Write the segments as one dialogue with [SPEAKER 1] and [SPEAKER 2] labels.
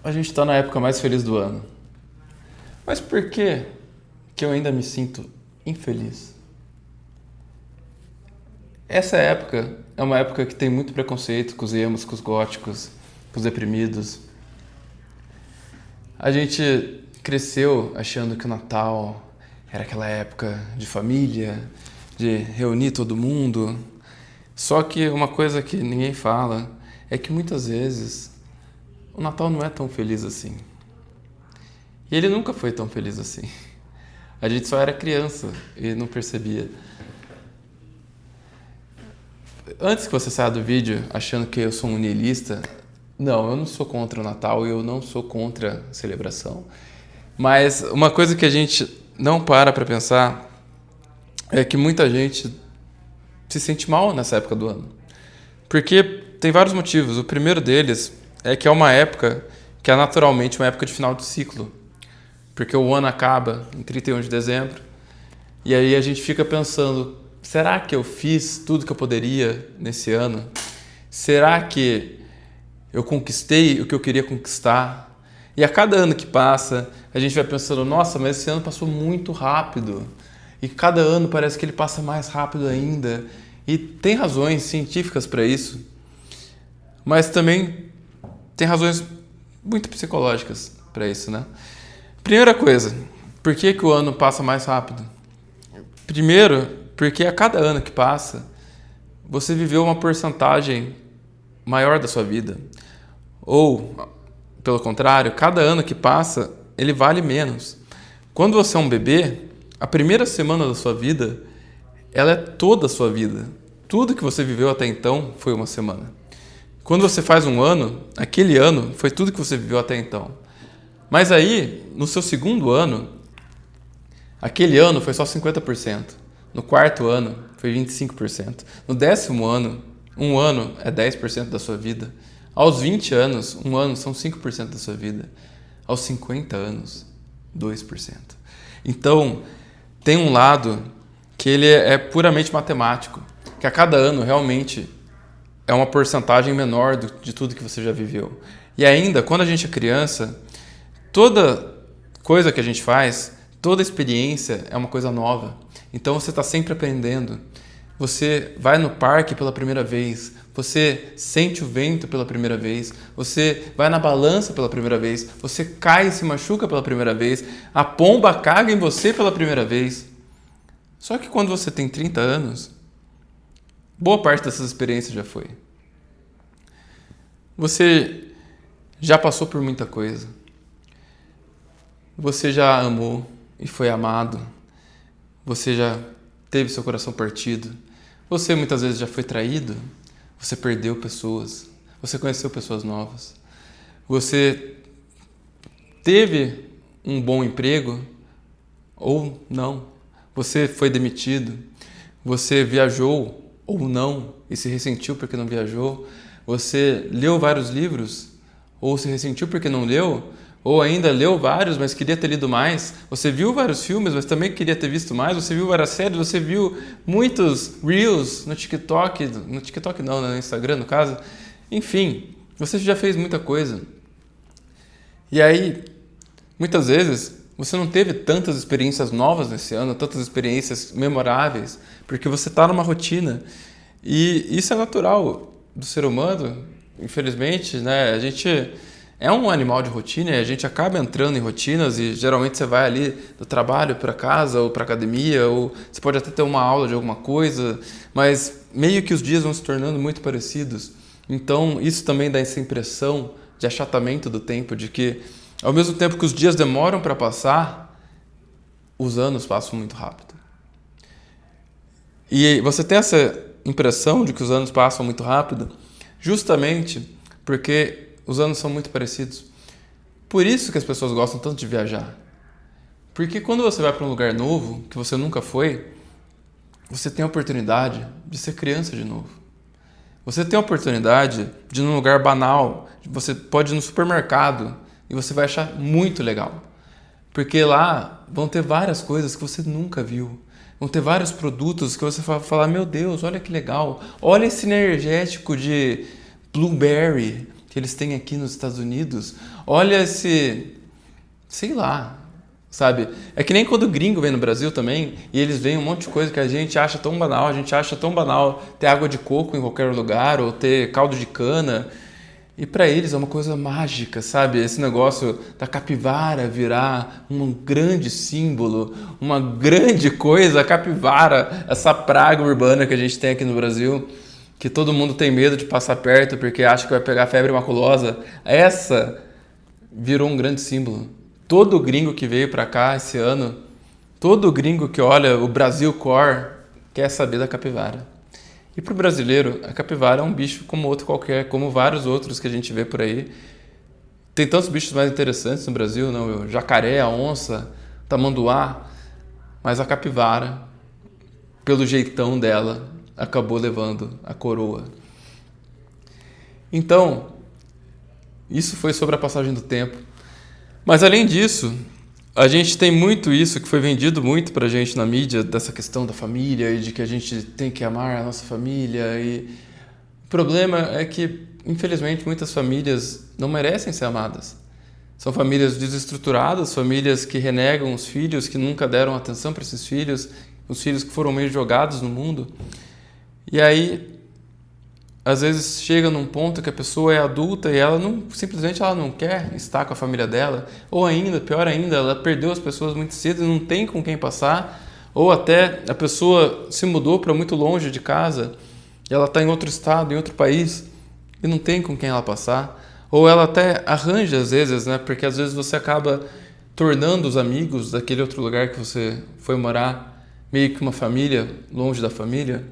[SPEAKER 1] A gente está na época mais feliz do ano. Mas por que eu ainda me sinto infeliz? Essa época é uma época que tem muito preconceito com os emos, com os góticos, com os deprimidos. A gente cresceu achando que o Natal era aquela época de família, de reunir todo mundo. Só que uma coisa que ninguém fala é que muitas vezes o Natal não é tão feliz assim. E ele nunca foi tão feliz assim. A gente só era criança e não percebia. Antes que você saia do vídeo achando que eu sou um niilista, não, eu não sou contra o Natal e eu não sou contra a celebração. Mas uma coisa que a gente não para pensar é que muita gente se sente mal nessa época do ano. Porque tem vários motivos. O primeiro deles é que é uma época que é naturalmente uma época de final de ciclo. Porque o ano acaba em 31 de dezembro e aí a gente fica pensando, será que eu fiz tudo que eu poderia nesse ano? Será que eu conquistei o que eu queria conquistar? E a cada ano que passa, a gente vai pensando, nossa, mas esse ano passou muito rápido. E cada ano parece que ele passa mais rápido ainda. E tem razões científicas para isso. Mas também tem razões muito psicológicas para isso, né? Primeira coisa, por que o ano passa mais rápido? Primeiro, porque a cada ano que passa, você viveu uma porcentagem maior da sua vida. Ou, pelo contrário, cada ano que passa, ele vale menos. Quando você é um bebê, a primeira semana da sua vida, ela é toda a sua vida. Tudo que você viveu até então foi uma semana. Quando você faz um ano, aquele ano foi tudo que você viveu até então. Mas aí, no seu segundo ano, aquele ano foi só 50%. No quarto ano, foi 25%. No 10º ano, um ano é 10% da sua vida. Aos 20 anos, um ano são 5% da sua vida. Aos 50 anos, 2%. Então, tem um lado que ele é puramente matemático, que a cada ano realmente é uma porcentagem menor de tudo que você já viveu. E ainda, quando a gente é criança, toda coisa que a gente faz, toda experiência é uma coisa nova. Então você está sempre aprendendo. Você vai no parque pela primeira vez, você sente o vento pela primeira vez, você vai na balança pela primeira vez, você cai e se machuca pela primeira vez, a pomba caga em você pela primeira vez. Só que quando você tem 30 anos, boa parte dessas experiências já foi. Você já passou por muita coisa. Você já amou e foi amado. Você já teve seu coração partido. Você muitas vezes já foi traído. Você perdeu pessoas. Você conheceu pessoas novas. Você teve um bom emprego ou não. Você foi demitido. Você viajou ou não e se ressentiu porque não viajou. Você leu vários livros ou se ressentiu porque não leu. Ou ainda leu vários, mas queria ter lido mais. Você viu vários filmes, mas também queria ter visto mais. Você viu várias séries, você viu muitos Reels no TikTok. No TikTok não, no Instagram, no caso. Enfim, você já fez muita coisa. E aí, muitas vezes, você não teve tantas experiências novas nesse ano, tantas experiências memoráveis, porque você está numa rotina. E isso é natural do ser humano, infelizmente, né? A gente é um animal de rotina e a gente acaba entrando em rotinas e geralmente você vai ali do trabalho para casa ou para academia ou você pode até ter uma aula de alguma coisa, mas meio que os dias vão se tornando muito parecidos. Então isso também dá essa impressão de achatamento do tempo, de que ao mesmo tempo que os dias demoram para passar, os anos passam muito rápido. E você tem essa impressão de que os anos passam muito rápido justamente porque os anos são muito parecidos. Por isso que as pessoas gostam tanto de viajar. Porque quando você vai para um lugar novo, que você nunca foi, você tem a oportunidade de ser criança de novo. Você tem a oportunidade de ir num lugar banal. Você pode ir no supermercado e você vai achar muito legal. Porque lá vão ter várias coisas que você nunca viu. Vão ter vários produtos que você vai falar, meu Deus, olha que legal. Olha esse energético de blueberry. que eles têm aqui nos Estados Unidos. Olha esse, sei lá, sabe? É que nem quando o gringo vem no Brasil também e eles veem um monte de coisa que a gente acha tão banal. A gente acha tão banal ter água de coco em qualquer lugar ou ter caldo de cana. E para eles é uma coisa mágica, sabe? Esse negócio da capivara virar um grande símbolo, uma grande coisa, a capivara, essa praga urbana que a gente tem aqui no Brasil, que todo mundo tem medo de passar perto porque acha que vai pegar febre maculosa. Essa virou um grande símbolo. Todo gringo que veio para cá esse ano, todo gringo que olha o Brasil Core quer saber da capivara. E para o brasileiro, a capivara é um bicho como outro qualquer, como vários outros que a gente vê por aí. Tem tantos bichos mais interessantes no Brasil, não? O jacaré, a onça, tamanduá, mas a capivara, pelo jeitão dela, acabou levando a coroa. Então, isso foi sobre a passagem do tempo. Mas além disso, a gente tem muito isso que foi vendido muito pra gente na mídia, dessa questão da família e de que a gente tem que amar a nossa família. E o problema é que, infelizmente, muitas famílias não merecem ser amadas. São famílias desestruturadas, famílias que renegam os filhos, que nunca deram atenção para esses filhos, os filhos que foram meio jogados no mundo. E aí, às vezes chega num ponto que a pessoa é adulta e ela não, simplesmente ela não quer estar com a família dela, ou ainda, pior ainda, ela perdeu as pessoas muito cedo e não tem com quem passar, ou até a pessoa se mudou para muito longe de casa, e ela está em outro estado, em outro país, e não tem com quem ela passar, ou ela até arranja às vezes, né? Porque às vezes você acaba tornando os amigos daquele outro lugar que você foi morar meio que uma família, longe da família.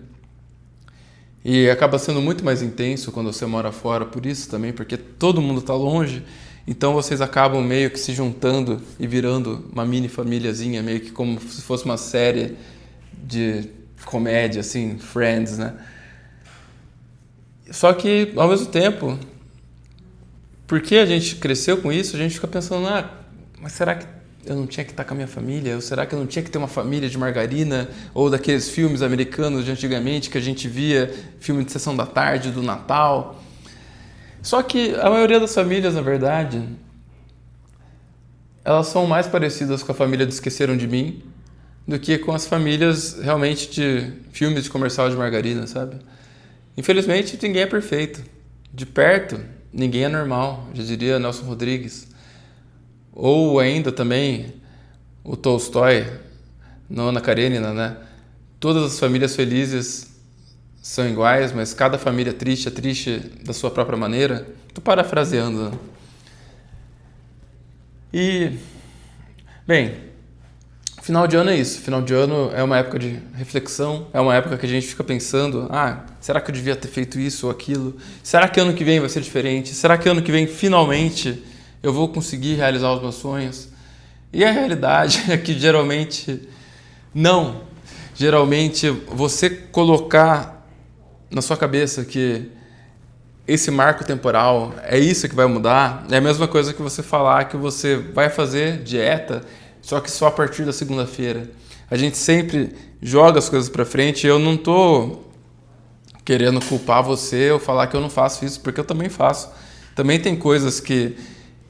[SPEAKER 1] E acaba sendo muito mais intenso quando você mora fora, por isso também, porque todo mundo está longe, então vocês acabam meio que se juntando e virando uma mini famíliazinha, meio que como se fosse uma série de comédia, assim, Friends, né? Só que, ao mesmo tempo, porque a gente cresceu com isso, a gente fica pensando, mas será que eu não tinha que estar com a minha família? Ou será que eu não tinha que ter uma família de margarina? Ou daqueles filmes americanos de antigamente que a gente via, filme de sessão da tarde, do Natal. Só que a maioria das famílias, na verdade, elas são mais parecidas com a família do Esqueceram de Mim do que com as famílias realmente de filmes de comercial de margarina, sabe? Infelizmente, ninguém é perfeito. De perto, ninguém é normal, já diria Nelson Rodrigues. Ou ainda também o Tolstói, no Ana Karenina, né? Todas as famílias felizes são iguais, mas cada família triste é triste da sua própria maneira. Estou parafraseando. E, bem, final de ano é isso. Final de ano é uma época de reflexão, é uma época que a gente fica pensando, será que eu devia ter feito isso ou aquilo? Será que ano que vem vai ser diferente? Será que ano que vem, finalmente, eu vou conseguir realizar os meus sonhos? E a realidade é que geralmente não. Geralmente você colocar na sua cabeça que esse marco temporal é isso que vai mudar, é a mesma coisa que você falar que você vai fazer dieta, só que só a partir da segunda-feira. A gente sempre joga as coisas para frente. Eu não tô querendo culpar você ou falar que eu não faço isso, porque eu também faço. Também tem coisas que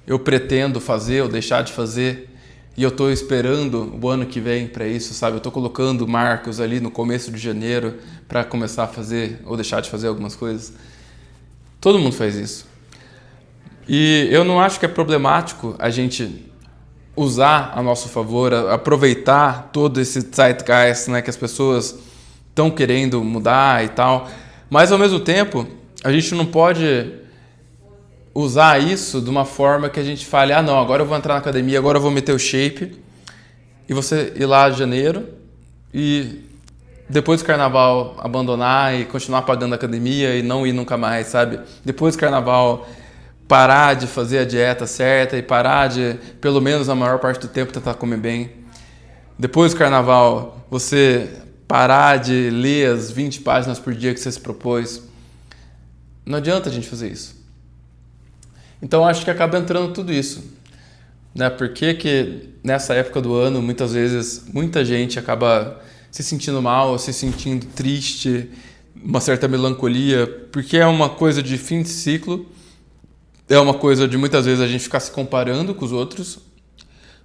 [SPEAKER 1] eu pretendo fazer ou deixar de fazer e eu estou esperando o ano que vem para isso, sabe? Eu estou colocando marcos ali no começo de janeiro para começar a fazer ou deixar de fazer algumas coisas. Todo mundo faz isso. E eu não acho que é problemático a gente usar a nosso favor, aproveitar todo esse zeitgeist, né, que as pessoas estão querendo mudar e tal. Mas, ao mesmo tempo, a gente não pode usar isso de uma forma que a gente fale, não, agora eu vou entrar na academia, agora eu vou meter o shape, e você ir lá em janeiro e depois do carnaval abandonar e continuar pagando a academia e não ir nunca mais, sabe? Depois do carnaval parar de fazer a dieta certa e parar de, pelo menos na maior parte do tempo, tentar comer bem. Depois do carnaval, você parar de ler as 20 páginas por dia que você se propôs. Não adianta a gente fazer isso. Então, acho que acaba entrando tudo isso, né? Por que nessa época do ano, muitas vezes, muita gente acaba se sentindo mal, se sentindo triste, uma certa melancolia, porque é uma coisa de fim de ciclo é uma coisa de muitas vezes a gente ficar se comparando com os outros,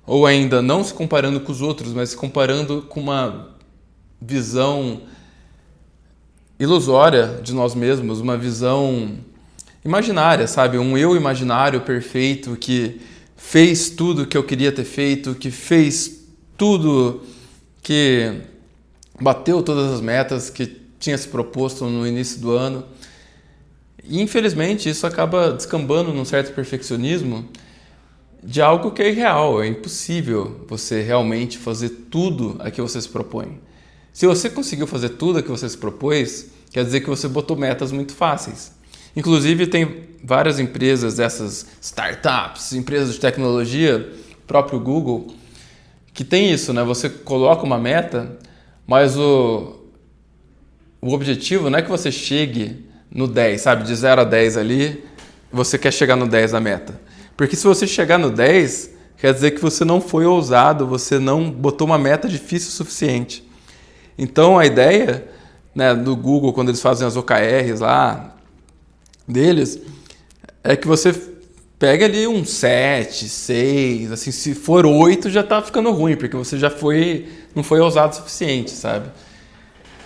[SPEAKER 1] ou ainda não se comparando com os outros, mas se comparando com uma visão ilusória de nós mesmos, uma visão imaginária, sabe? Um eu imaginário perfeito que fez tudo que eu queria ter feito, que fez tudo, que bateu todas as metas que tinha se proposto no início do ano. E infelizmente isso acaba descambando num certo perfeccionismo de algo que é irreal, é impossível você realmente fazer tudo a que você se propõe. Se você conseguiu fazer tudo a que você se propôs, quer dizer que você botou metas muito fáceis. Inclusive tem várias empresas dessas startups, empresas de tecnologia, próprio Google, que tem isso, né? Você coloca uma meta, mas o objetivo não é que você chegue no 10, sabe? De 0 a 10 ali, você quer chegar no 10 da meta. Porque se você chegar no 10, quer dizer que você não foi ousado, você não botou uma meta difícil o suficiente. Então a ideia, né, do Google, quando eles fazem as OKRs lá deles, é que você pega ali um 7, 6, assim, se for 8 já tá ficando ruim, porque você já não foi ousado o suficiente, sabe?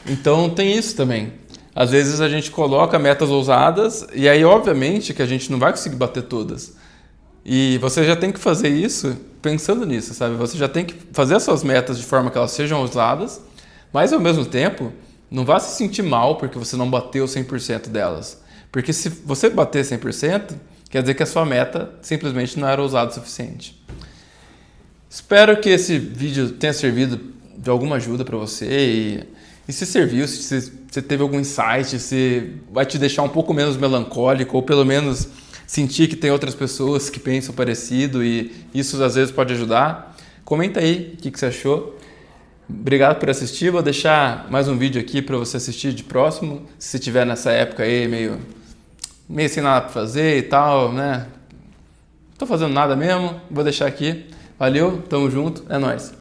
[SPEAKER 1] Então tem isso também. Às vezes a gente coloca metas ousadas e aí obviamente que a gente não vai conseguir bater todas. E você já tem que fazer isso pensando nisso, sabe? Você já tem que fazer as suas metas de forma que elas sejam ousadas, mas ao mesmo tempo não vá se sentir mal porque você não bateu 100% delas. Porque se você bater 100%, quer dizer que a sua meta simplesmente não era ousada o suficiente. Espero que esse vídeo tenha servido de alguma ajuda para você e se serviu, se você teve algum insight, se vai te deixar um pouco menos melancólico ou pelo menos sentir que tem outras pessoas que pensam parecido e isso às vezes pode ajudar. Comenta aí o que você achou. Obrigado por assistir. Vou deixar mais um vídeo aqui para você assistir de próximo. Se estiver nessa época aí meio sem nada para fazer e tal, né? Não tô fazendo nada mesmo. Vou deixar aqui. Valeu, tamo junto, é nóis.